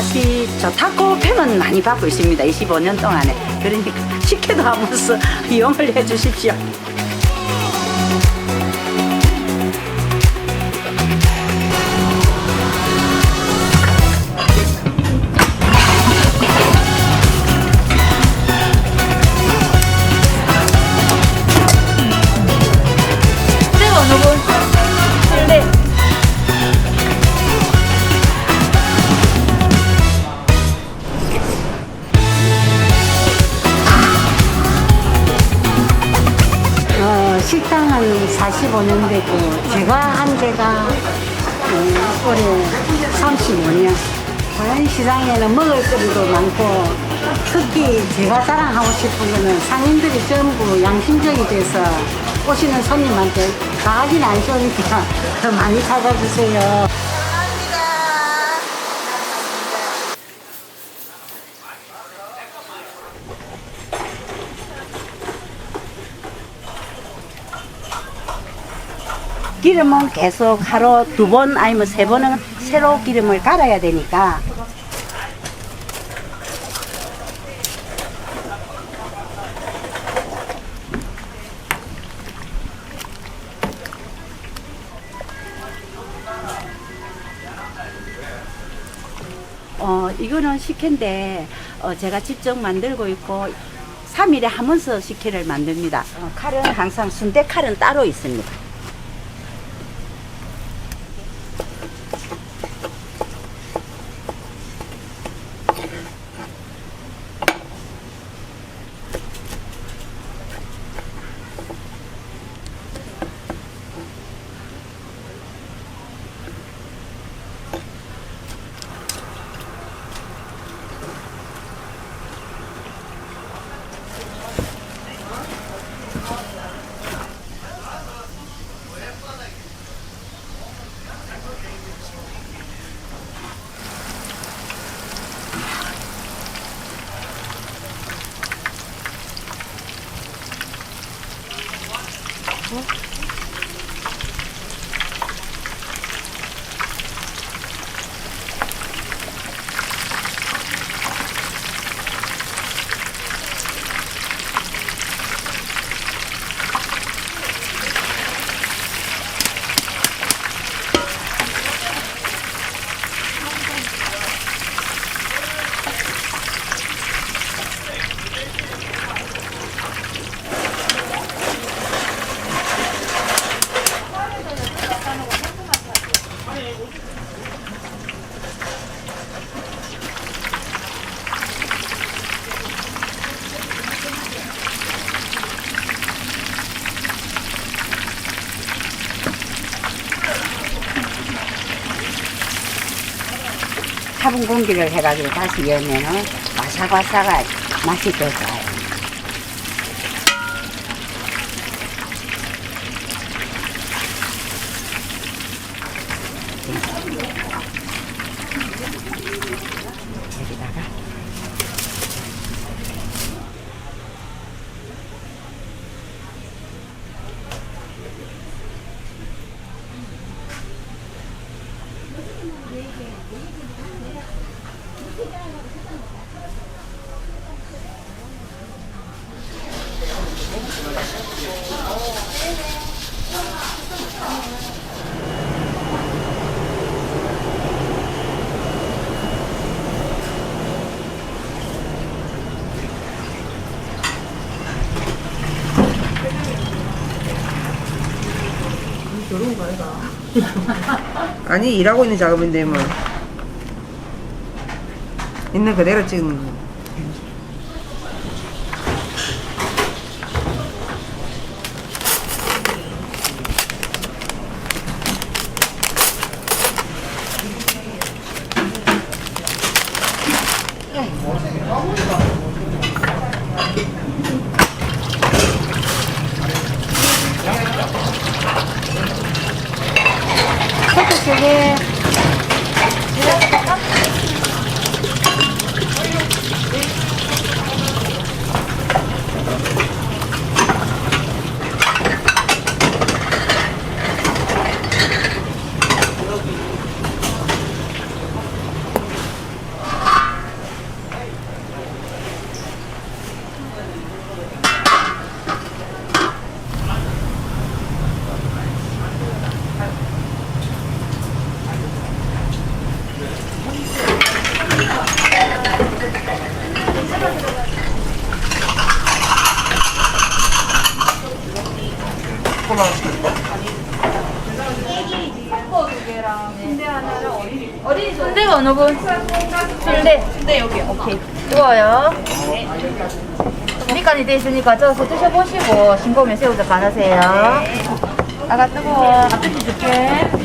맛이 좋다고 평은 많이 받고 있습니다. 25년 동안에. 그러니까 식혜도 한 번씩 이용을 해 주십시오. 식당은 45년 되고 제가 한 지가 올해 35년. 자연시장에는 먹을 거리도 많고 특히 제가 자랑하고 싶은 거는 상인들이 전부 양심적이 돼서 오시는 손님한테 가긴 안 좋으니까 더 많이 찾아주세요. 기름은 계속 하루 2번 아니면 3번은 새로 기름을 갈아야 되니까. 이거는 식혜인데 제가 직접 만들고 있고 3일에 한 번씩 식혜를 만듭니다. 칼은 항상 순대 칼은 따로 있습니다. 차분 공기를 해가지고 다시 열면은 바삭바삭한 맛이 더 좋아요. 여기다가 아니 일하고 있는 작업인데 뭐 있는 그대로 찍는 거. 저게 어린이 순대가 어느 분? 순대 여기. 오케이. 뜨거워요. 밑간이 돼 있으니까 저어서 드셔보시고 싱거우면 새우젓 간하세요. 아가 뜨거워. 앞에 줄게.